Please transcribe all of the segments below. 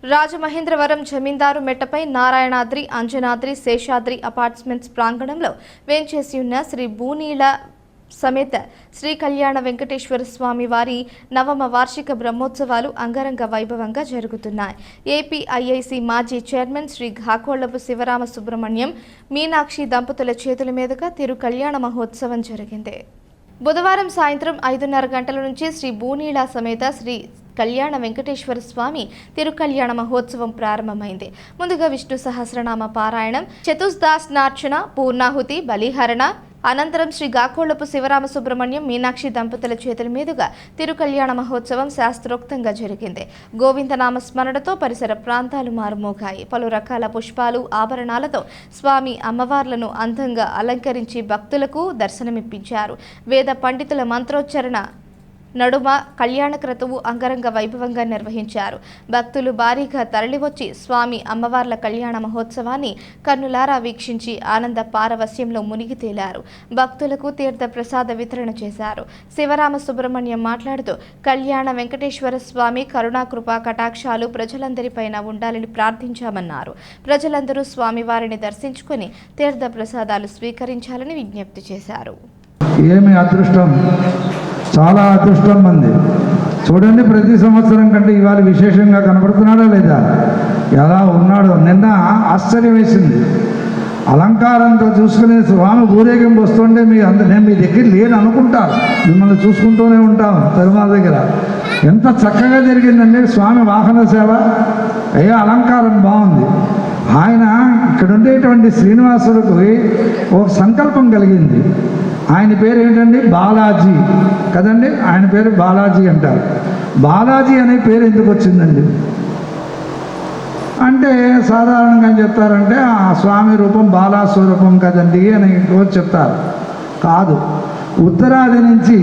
రాజమహేంద్రవరం జమీందారు మెట్టపై Narayanadri, Anjanadri, Seshadri apartments ప్రాంగణంలో వేంచేసి ఉన్న శ్రీ బూనీల సమేత శ్రీ కళ్యాణ వెంకటేశ్వర స్వామి వారి నవమ వార్షిక బ్రహ్మోత్సవాలు అంగరంగ వైభవంగా జరుగుతున్నాయి. ఏపీఐఐసి మాజీ చైర్మన్ శ్రీ ఘాకోళ్లపు శివరామ సుబ్రహ్మణ్యం, మీనాక్షి దంపతుల చేతుల మీదుగా తిరు కళ్యాణ మహోత్సవం జరిగింది. బుధవారం సాయంత్రం 5:30 గంటల నుంచి శ్రీ బూనీల సమేత శ్రీ కళ్యాణ వెంకటేశ్వర స్వామి తిరుకళ్యాణ మహోత్సవం ప్రారంభమైంది. ముందుగా విష్ణు సహస్రనామ పారాయణం, చతుర్దాస్నార్చన, పూర్ణాహుతి, బలిహరణ అనంతరం శ్రీ గాకోళ్లపు శివరామ సుబ్రహ్మణ్యం, మీనాక్షి దంపతుల చేతుల మీదుగా తిరుకళ్యాణ మహోత్సవం శాస్త్రోక్తంగా జరిగింది. గోవిందనామ స్మరణతో పరిసర ప్రాంతాలు మారుమోగాయి. పలు రకాల పుష్పాలు, ఆభరణాలతో స్వామి అమ్మవార్లను అందంగా అలంకరించి భక్తులకు దర్శనమిప్పించారు. వేద పండితుల మంత్రోచ్చరణ నడుమ కళ్యాణ క్రతువు అంగరంగ వైభవంగా నిర్వహించారు. భక్తులు భారీగా తరలివచ్చి స్వామి అమ్మవార్ల కళ్యాణ మహోత్సవాన్ని కన్నులారా వీక్షించి ఆనంద పారవస్యంలో మునిగి తేలారు. భక్తులకు తీర్థ ప్రసాద వితరణ చేశారు. శివరామ సుబ్రహ్మణ్యం మాట్లాడుతూ కళ్యాణ వెంకటేశ్వర స్వామి కరుణా కృపా కటాక్షాలు ప్రజలందరిపైన ఉండాలని ప్రార్థించామన్నారు. ప్రజలందరూ స్వామి వారిని దర్శించుకుని తీర్థ ప్రసాదాలు స్వీకరించాలని విజ్ఞప్తి చేశారు. ఏమి అదృష్టం, చాలా అదృష్టం మంది. చూడండి, ప్రతి సంవత్సరం కంటే ఇవాళ విశేషంగా కనపడుతున్నాడా లేదా? ఎలా ఉన్నాడో. నిన్న ఆశ్చర్యం వేసింది. అలంకారంతో చూసుకునే స్వామి ఊరేగింపు వస్తుంటే నేను మీ దగ్గర లేని అనుకుంటా, మిమ్మల్ని చూసుకుంటూనే ఉంటాం. తిరుమల దగ్గర ఎంత చక్కగా జరిగిందండి స్వామి వాహన సేవ. అయ్యా, అలంకారం బాగుంది. ఆయన ఇక్కడ ఉండేటువంటి శ్రీనివాసుడికి ఒక సంకల్పం కలిగింది. ఆయన పేరు ఏంటండి? బాలాజీ కదండి. ఆయన పేరు బాలాజీ అంటారు. బాలాజీ అనే పేరు ఎందుకు వచ్చిందండి అంటే, సాధారణంగా చెప్తారంటే ఆ స్వామి రూపం బాలాస్వరూపం కదండి అని చెప్తారు. కాదు, ఉత్తరాది నుంచి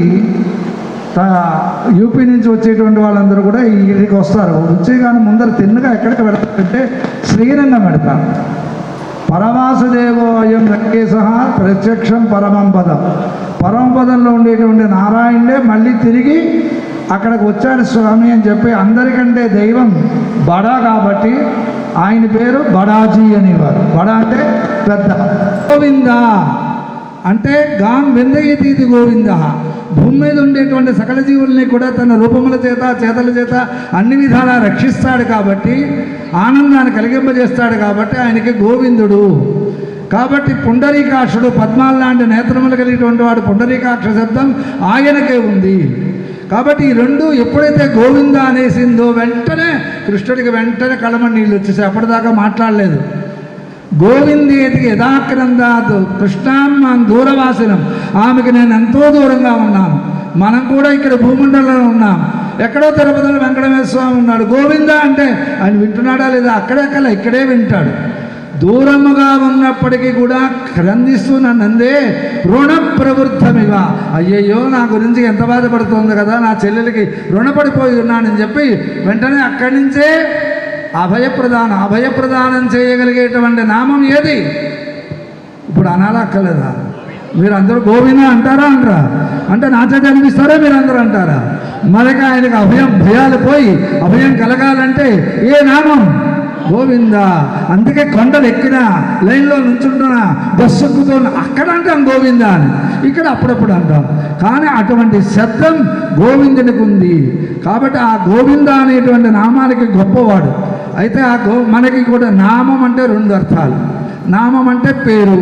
యూపీ నుంచి వచ్చేటువంటి వాళ్ళందరూ కూడా ఇక్కడికి వస్తారు. వచ్చే కానీ ముందర తిన్నగా ఎక్కడికి పెడతారంటే శ్రీరంగం పెడతారు. పరవాసుదేవోయం వెంకటేశ ప్రత్యక్షం పరమం పదం. పరమపదంలో ఉండేటువంటి నారాయణుడే మళ్ళీ తిరిగి అక్కడికి వచ్చాడు స్వామి అని చెప్పి అందరికంటే దైవం బడా కాబట్టి ఆయన పేరు బడాజీ అనేవారు. బడా అంటే పెద్ద. గోవింద అంటే గాన్ వెందయ్యతీతి గోవింద. భూమి మీద ఉండేటువంటి సకల జీవుల్ని కూడా తన రూపముల చేత, చేతల చేత అన్ని విధాలా రక్షిస్తాడు కాబట్టి, ఆనందాన్ని కలిగింపజేస్తాడు కాబట్టి ఆయనకి గోవిందుడు. కాబట్టి పుండరీకాక్షుడు, పద్మాల లాంటి నేత్రములు కలిగినటువంటి వాడు పుండరీకాక్ష శబ్దం ఆయనకే ఉంది. కాబట్టి ఈ రెండు ఎప్పుడైతే గోవింద అనేసిందో వెంటనే కృష్ణుడికి వెంటనే కళ్ళమని నీళ్ళు వచ్చేసాయి. అప్పటిదాకా మాట్లాడలేదు. గోవిందేతికి యథాక్రందాత్ కృష్ణాం దూరవాసినం. ఆమెకి నేను ఎంతో దూరంగా ఉన్నాను. మనం కూడా ఇక్కడ భూమండలంలో ఉన్నాం. ఎక్కడో తిరుపతిలో వెంకటేశ్వర స్వామి ఉన్నాడు. గోవింద అంటే ఆయన వింటున్నాడా లేదా? అక్కడెక్కడ ఇక్కడే వింటాడు. దూరముగా ఉన్నప్పటికీ కూడా క్రందిస్తూ నన్నందే రుణ ప్రవృద్ధమివ. అయ్యయ్యో, నా గురించి ఎంత బాధపడుతోంది కదా, నా చెల్లెలకి రుణపడిపోయి ఉన్నానని చెప్పి వెంటనే అక్కడి నుంచే అభయప్రదానం చేయగలిగేటువంటి నామం ఏది? ఇప్పుడు అనాలక్కలేదా? మీరందరూ గోవింద అంటారా? అనరా? అంటే నా చేత అనిపిస్తారా? మీరందరూ అంటారా? మనకి ఆయనకు భయాలు పోయి అభయం కలగాలంటే ఏ నామం? గోవింద. అందుకే కొండలు ఎక్కినా, లైన్లో నుంచుంటున్నా, బస్సు ఎక్కుతున్నా అక్కడ అంటాం గోవింద అని, ఇక్కడ అప్పుడప్పుడు అంటాం. కానీ అటువంటి శబ్దం గోవిందునికి ఉంది. కాబట్టి ఆ గోవింద అనేటువంటి నామానికి గొప్పవాడు. అయితే మనకి కూడా నామం అంటే రెండు అర్థాలు. నామం అంటే పేరు,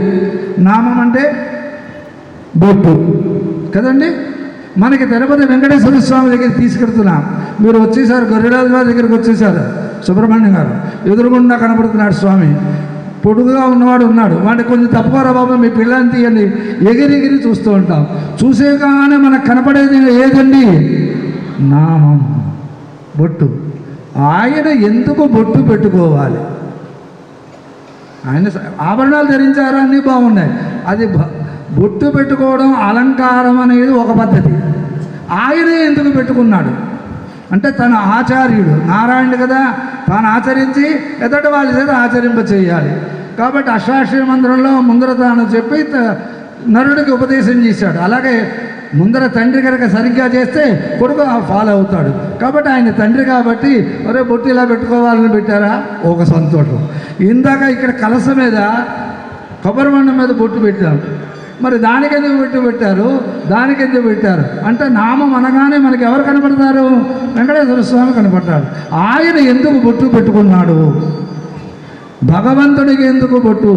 నామం అంటే బొట్టు కదండి. మనకి తిరుపతి వెంకటేశ్వర స్వామి దగ్గరికి తీసుకెడుతున్నాం. మీరు వచ్చేసారు, గొర్రెల దగ్గరికి వచ్చేసారు. సుబ్రహ్మణ్యం గారు ఎదురుగుండా కనపడుతున్నాడు స్వామి. పొడుగుగా ఉన్నవాడు ఉన్నాడు. వాడిని కొంచెం తప్పుకోరా బాబు, మీ పిల్లని తీయండి. ఎగిరి చూస్తూ ఉంటాం. చూసే కానీ మనకు కనపడేది ఏదండి? నామం, బొట్టు. ఆయన ఎందుకు బొట్టు పెట్టుకోవాలి? ఆయన ఆభరణాలు ధరించారు, అన్నీ బాగున్నాయి. అది బొట్టు పెట్టుకోవడం అలంకారం అనేది ఒక పద్ధతి. ఆయనే ఎందుకు పెట్టుకున్నాడు అంటే తన ఆచార్యుడు నారాయణుడు కదా, తాను ఆచరించి ఎదటి వాళ్ళ చేత ఆచరింప చేయాలి. కాబట్టి అష్టాక్షరి మందిరంలో ముందర తాను చెప్పి నరుడికి ఉపదేశం చేశాడు. అలాగే ముందర తండ్రి కనుక సరిగ్గా చేస్తే కొడుకు ఫాలో అవుతాడు. కాబట్టి ఆయన తండ్రి కాబట్టి ఒరే బొట్టు ఇలా పెట్టుకోవాలని పెట్టారా, ఒక సంతోషం. ఇందాక ఇక్కడ కలస మీద కొబ్బరి బండ మీద బొట్టు పెట్టారు, మరి దానికెందుకు బొట్టు పెట్టారు, దానికెందుకు పెట్టారు అంటే నామం అనగానే మనకి ఎవరు కనపడతారు, వెంకటేశ్వర స్వామి కనపడతాడు. ఆయన ఎందుకు బొట్టు పెట్టుకున్నాడు, భగవంతుడికి ఎందుకు బొట్టు,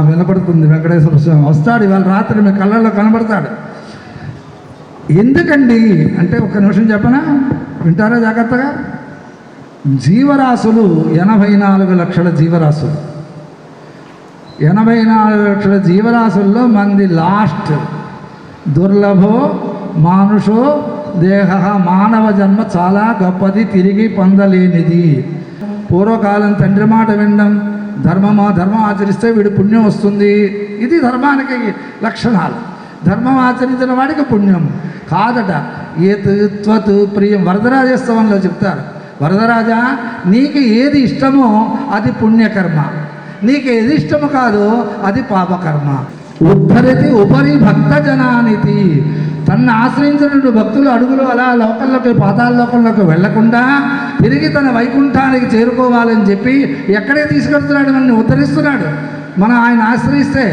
వినపడుతుంది. వెంకటేశ్వర స్వామి వస్తాడు ఇవాళ రాత్రి మీ కళ్ళల్లో కనబడతాడు. ఎందుకండి అంటే ఒక్క నిమిషం చెప్పనా, వింటారా జాగ్రత్తగా. జీవరాశులు 84 లక్షల జీవరాశులు, 84 లక్షల జీవరాశుల్లో మంది లాస్ట్ దుర్లభో మానుషో దేహ, మానవ జన్మ చాలా గొప్పది, తిరిగి పొందలేనిది. పూర్వకాలం తండ్రి మాట వినడం, ధర్మం ఆచరిస్తే వీడు పుణ్యం వస్తుంది, ఇది ధర్మానికి లక్షణాలు. ధర్మం ఆచరించిన వాడికి పుణ్యం కాదట. ఏత్ త్వత్ ప్రియం వరదరాజోత్సవంలో చెప్తారు, వరదరాజా నీకు ఏది ఇష్టమో అది పుణ్యకర్మ, నీకు ఏది ఇష్టము కాదో అది పాపకర్మ. ఉద్ధరతి ఉపరి భక్త జనానితి, తన్ను ఆశ్రయించినటువంటి భక్తులు అడుగులు అలా లోకంలోకి పాతాళ లోకంలోకి వెళ్లకుండా తిరిగి తన వైకుంఠానికి చేరుకోవాలని చెప్పి ఎక్కడికి తీసుకెళ్తున్నాడు, మనల్ని ఉద్ధరిస్తున్నాడు. మనం ఆయన ఆశ్రయిస్తే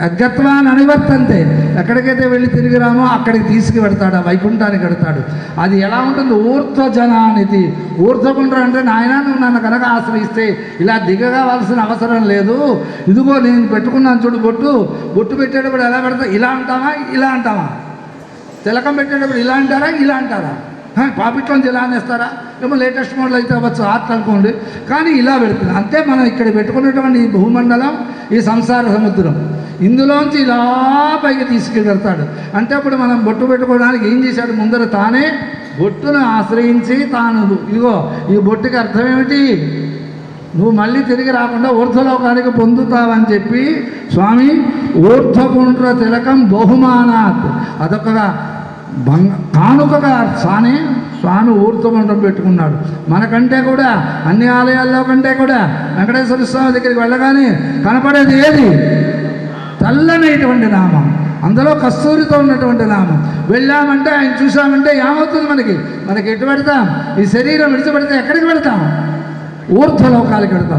అగత్వాన్ని అనివర్తంతే, ఎక్కడికైతే వెళ్ళి తిరిగి రామో అక్కడికి తీసుకువెడతాడు, ఆ వైకుంఠానికి వెడతాడు. అది ఎలా ఉంటుంది, ఊర్ధ్వజనానితి. ఊర్ధ్వకుండ్ర అంటే నాయన నువ్వు నన్ను కనుక ఆశ్రయిస్తే ఇలా దిగగావాల్సిన అవసరం లేదు, ఇదిగో నేను పెట్టుకున్నాను చూడు బొట్టు పెట్టేటప్పుడు ఎలా పెడతా, ఇలా అంటావా ఇలా అంటావా, తిలకం పెట్టేటప్పుడు ఇలా అంటారా ఇలా అంటారా, పాపిట్లోంచి ఇలా అనేస్తారా, ఏమో లేటెస్ట్ మోడల్ అయితే అవ్వచ్చు ఆర్ట్ అనుకోండి, కానీ ఇలా పెడుతుంది అంతే. మనం ఇక్కడ పెట్టుకున్నటువంటి ఈ భూమండలం, ఈ సంసార సముద్రం, ఇందులోంచి ఇలా పైకి తీసుకెళ్తాడు. అంటే అప్పుడు మనం బొట్టు పెట్టుకోవడానికి ఏం చేశాడు, ముందర తానే బొట్టును ఆశ్రయించి తాను ఇదిగో ఈ బొట్టుకి అర్థం ఏమిటి, నువ్వు మళ్ళీ తిరిగి రాకుండా ఊర్ధ్వలోకానికి పొందుతావని చెప్పి స్వామి ఊర్ధ్వపుండ్ర తిలకం బహుమానాత్, అదొక కానుకగా స్వామి ఊర్ధ్వపుండ్రం పెట్టుకున్నాడు. మనకంటే కూడా అన్ని ఆలయాల్లో కంటే కూడా వెంకటేశ్వర స్వామి దగ్గరికి వెళ్ళగానే కనపడేది ఏది, తెల్లనైనటువంటి నామం, అందులో కస్తూరితో ఉన్నటువంటి నామం. వెళ్ళామంటే ఆయన చూసామంటే ఏమవుతుంది, మనకి ఎటు పెడతాం, ఈ శరీరం విడిచిపెడితే ఎక్కడికి పెడతాం, ఊర్ధ్వలోకాలకి వెడతాం.